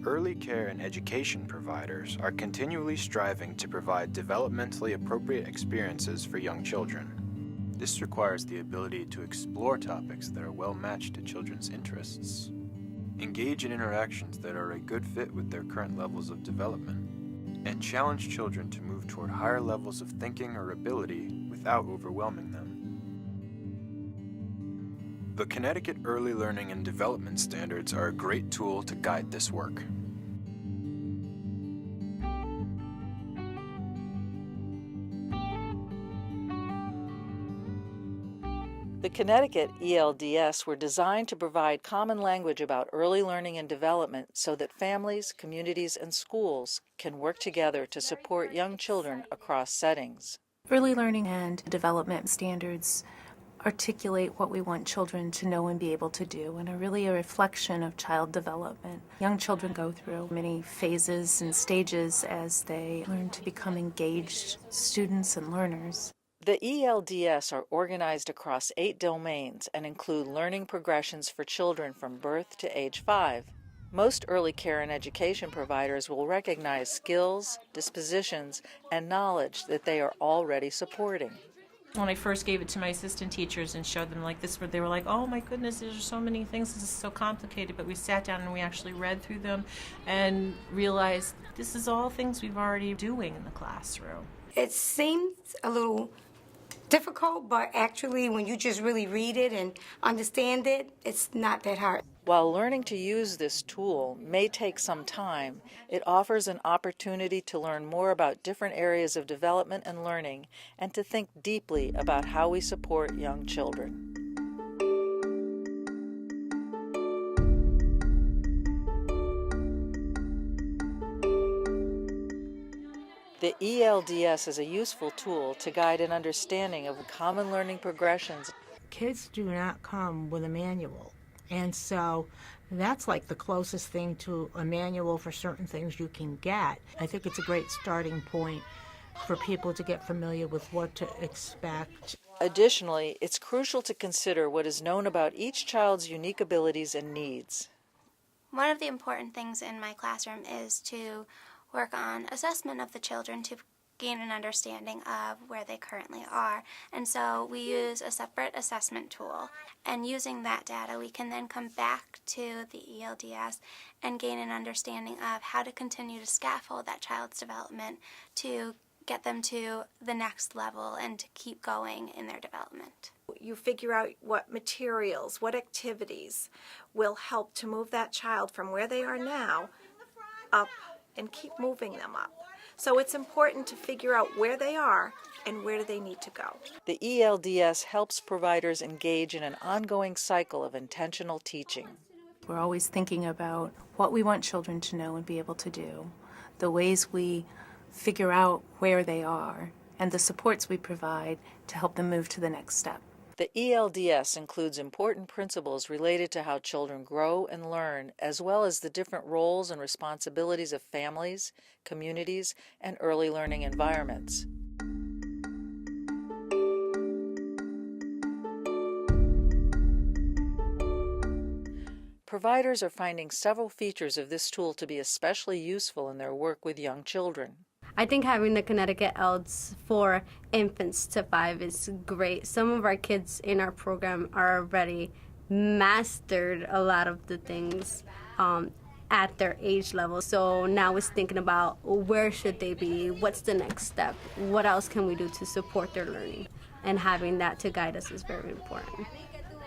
Early care and education providers are continually striving to provide developmentally appropriate experiences for young children. This requires the ability to explore topics that are well matched to children's interests, engage in interactions that are a good fit with their current levels of development, and challenge children to move toward higher levels of thinking or ability without overwhelming them. The Connecticut Early Learning and Development Standards are a great tool to guide this work. The Connecticut ELDS were designed to provide common language about early learning and development so that families, communities, and schools can work together to support young children across settings. Early learning and development standards articulate what we want children to know and be able to do, and are really a reflection of child development. Young children go through many phases and stages as they learn to become engaged students and learners. The ELDS are organized across 8 domains and include learning progressions for children from birth to age 5. Most early care and education providers will recognize skills, dispositions, and knowledge that they are already supporting. When I first gave it to my assistant teachers and showed them like this, they were like, oh my goodness, there's so many things, this is so complicated. But we sat down and we actually read through them and realized this is all things we've already doing in the classroom. It seems a little difficult, but actually when you just really read it and understand it, it's not that hard. While learning to use this tool may take some time, it offers an opportunity to learn more about different areas of development and learning and to think deeply about how we support young children. The ELDS is a useful tool to guide an understanding of common learning progressions. Kids do not come with a manual, and so that's like the closest thing to a manual for certain things you can get. I think it's a great starting point for people to get familiar with what to expect. Additionally, it's crucial to consider what is known about each child's unique abilities and needs. One of the important things in my classroom is to work on assessment of the children to gain an understanding of where they currently are. And so we use a separate assessment tool. And using that data, we can then come back to the ELDS and gain an understanding of how to continue to scaffold that child's development to get them to the next level and to keep going in their development. You figure out what materials, what activities will help to move that child from where they are now up and keep moving them up. So it's important to figure out where they are and where do they need to go. The ELDS helps providers engage in an ongoing cycle of intentional teaching. We're always thinking about what we want children to know and be able to do, the ways we figure out where they are, and the supports we provide to help them move to the next step. The ELDS includes important principles related to how children grow and learn, as well as the different roles and responsibilities of families, communities, and early learning environments. Providers are finding several features of this tool to be especially useful in their work with young children. I think having the Connecticut ELDS for infants to 5 is great. Some of our kids in our program are already mastered a lot of the things at their age level. So now it's thinking about where should they be, what's the next step, what else can we do to support their learning, and having that to guide us is very important.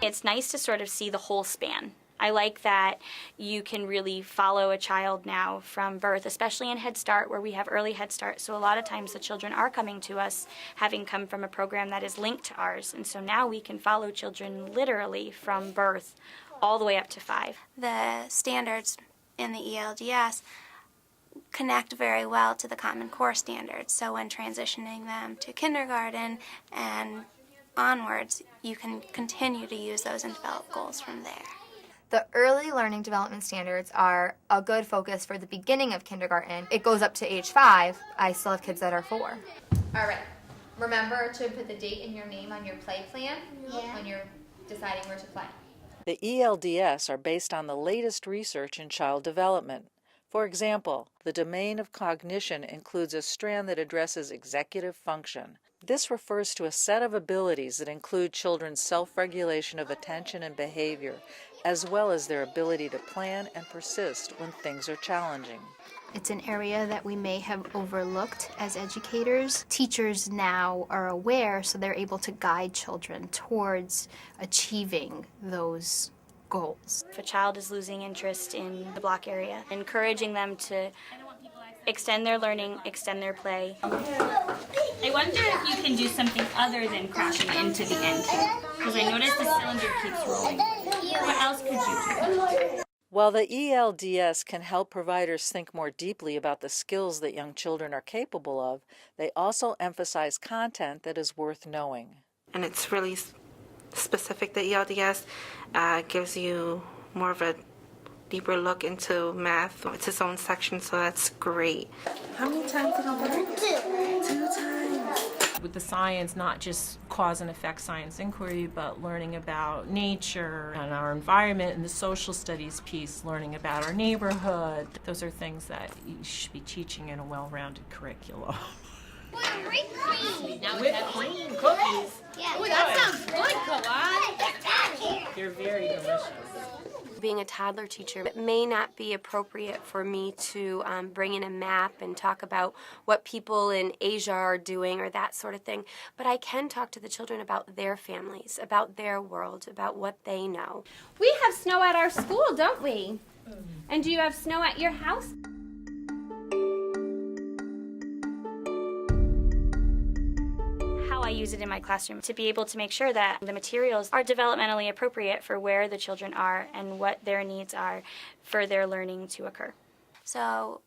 It's nice to sort of see the whole span. I like that you can really follow a child now from birth, especially in Head Start where we have early Head Start. So a lot of times the children are coming to us having come from a program that is linked to ours. And so now we can follow children literally from birth all the way up to 5. The standards in the ELDS connect very well to the Common Core standards. So when transitioning them to kindergarten and onwards, you can continue to use those and develop goals from there. The early learning development standards are a good focus for the beginning of kindergarten. It goes up to age 5. I still have kids that are 4. All right. Remember to put the date and your name on your play plan when you're deciding where to play. The ELDS are based on the latest research in child development. For example, the domain of cognition includes a strand that addresses executive function. This refers to a set of abilities that include children's self-regulation of attention and behavior, as well as their ability to plan and persist when things are challenging. It's an area that we may have overlooked as educators. Teachers now are aware, so they're able to guide children towards achieving those goals. If a child is losing interest in the block area, encouraging them to extend their learning, extend their play. I wonder if you can do something other than crashing into the end here, because I noticed the cylinder keeps rolling. What else could you do? While the ELDS can help providers think more deeply about the skills that young children are capable of, they also emphasize content that is worth knowing. And it's really specific. The ELDS gives you more of a deeper look into math. It's its own section, so that's great. How many times did you do it? 2 times. With the science, not just cause and effect science inquiry, but learning about nature and our environment, and the social studies piece, learning about our neighborhood. Those are things that you should be teaching in a well-rounded curriculum. Whipped cream. Whipped cream cookies. Yeah. Oh, that sounds good, Kawan. They're very delicious. Being a toddler teacher, it may not be appropriate for me to bring in a map and talk about what people in Asia are doing or that sort of thing, but I can talk to the children about their families, about their world, about what they know. We have snow at our school, don't we? And do you have snow at your house? How I use it in my classroom to be able to make sure that the materials are developmentally appropriate for where the children are and what their needs are for their learning to occur. So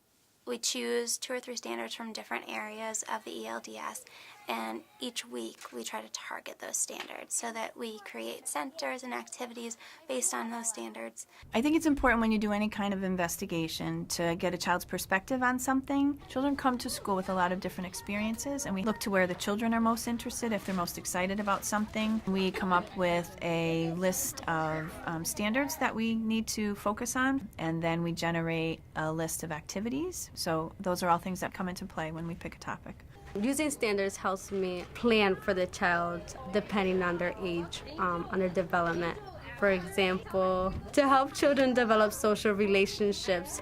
we choose 2 or 3 standards from different areas of the ELDS, and each week we try to target those standards so that we create centers and activities based on those standards. I think it's important when you do any kind of investigation to get a child's perspective on something. Children come to school with a lot of different experiences, and we look to where the children are most interested, if they're most excited about something. We come up with a list of standards that we need to focus on, and then we generate a list of activities. So those are all things that come into play when we pick a topic. Using standards helps me plan for the child depending on their age, on their development. For example, to help children develop social relationships,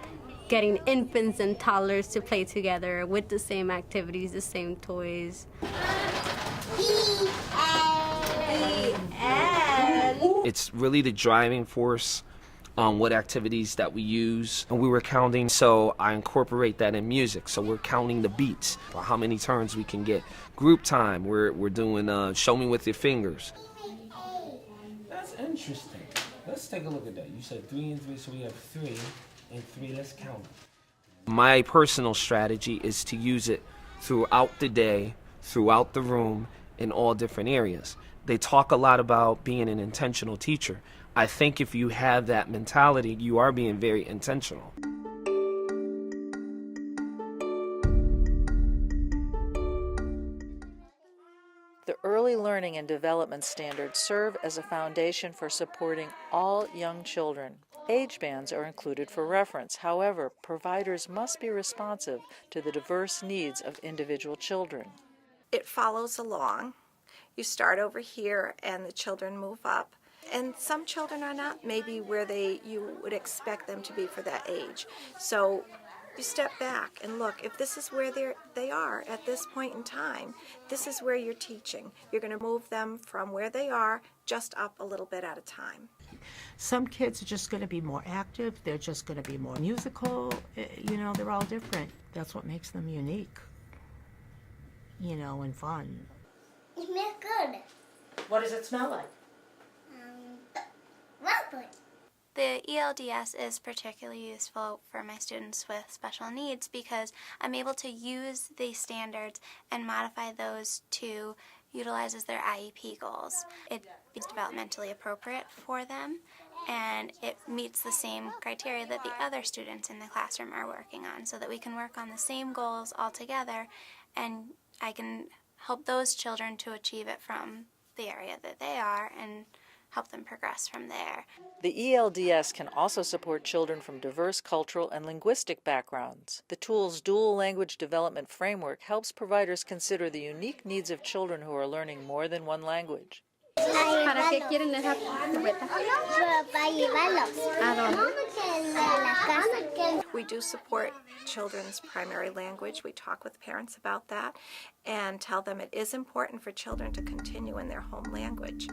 getting infants and toddlers to play together with the same activities, the same toys. It's really the driving force on what activities that we use. And we were counting, so I incorporate that in music. So we're counting the beats, or how many turns we can get. Group time, we're doing show me with your fingers. That's interesting. Let's take a look at that. You said 3 and 3, so we have 3 and 3. Let's count. My personal strategy is to use it throughout the day, throughout the room, in all different areas. They talk a lot about being an intentional teacher. I think if you have that mentality, you are being very intentional. The early learning and development standards serve as a foundation for supporting all young children. Age bands are included for reference. However, providers must be responsive to the diverse needs of individual children. It follows along. You start over here and the children move up. And some children are not maybe where you would expect them to be for that age. So you step back and look, if this is where they are at this point in time, this is where you're teaching. You're going to move them from where they are just up a little bit at a time. Some kids are just going to be more active. They're just going to be more musical. You know, they're all different. That's what makes them unique, you know, and fun. It smells good. What does it smell like? The ELDS is particularly useful for my students with special needs because I'm able to use these standards and modify those to utilize as their IEP goals. It is developmentally appropriate for them, and it meets the same criteria that the other students in the classroom are working on, so that we can work on the same goals all together, and I can help those children to achieve it from the area that they are and help them progress from there. The ELDS can also support children from diverse cultural and linguistic backgrounds. The tool's dual language development framework helps providers consider the unique needs of children who are learning more than one language. ¿Para qué quieren esa cubeta? We do support children's primary language. We talk with parents about that and tell them it is important for children to continue in their home language.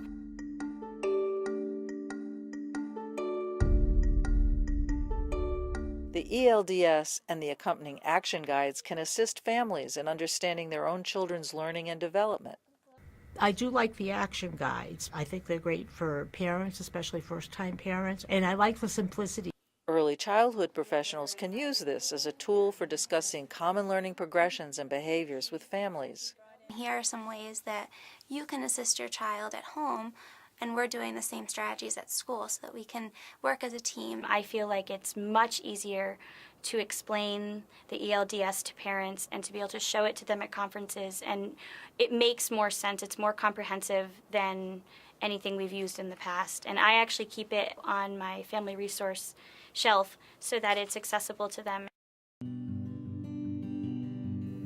The ELDS and the accompanying action guides can assist families in understanding their own children's learning and development. I do like the action guides. I think they're great for parents, especially first-time parents, and I like the simplicity. Early childhood professionals can use this as a tool for discussing common learning progressions and behaviors with families. Here are some ways that you can assist your child at home, and we're doing the same strategies at school so that we can work as a team. I feel like it's much easier to explain the ELDS to parents and to be able to show it to them at conferences, and it makes more sense. It's more comprehensive than anything we've used in the past, and I actually keep it on my family resource shelf so that it's accessible to them.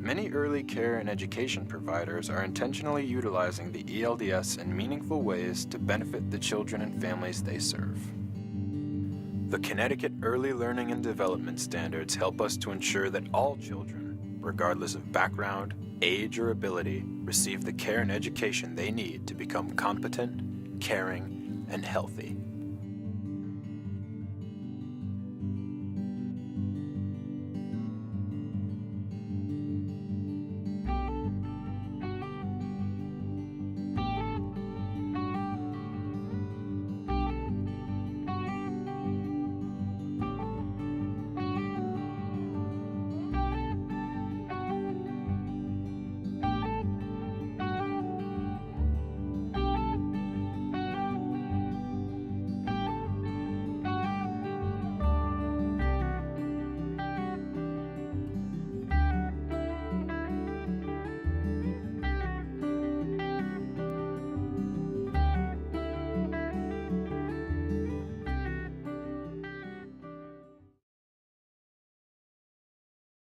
Many early care and education providers are intentionally utilizing the ELDS in meaningful ways to benefit the children and families they serve. The Connecticut Early Learning and Development Standards help us to ensure that all children, regardless of background, age, or ability, receive the care and education they need to become competent, caring, and healthy.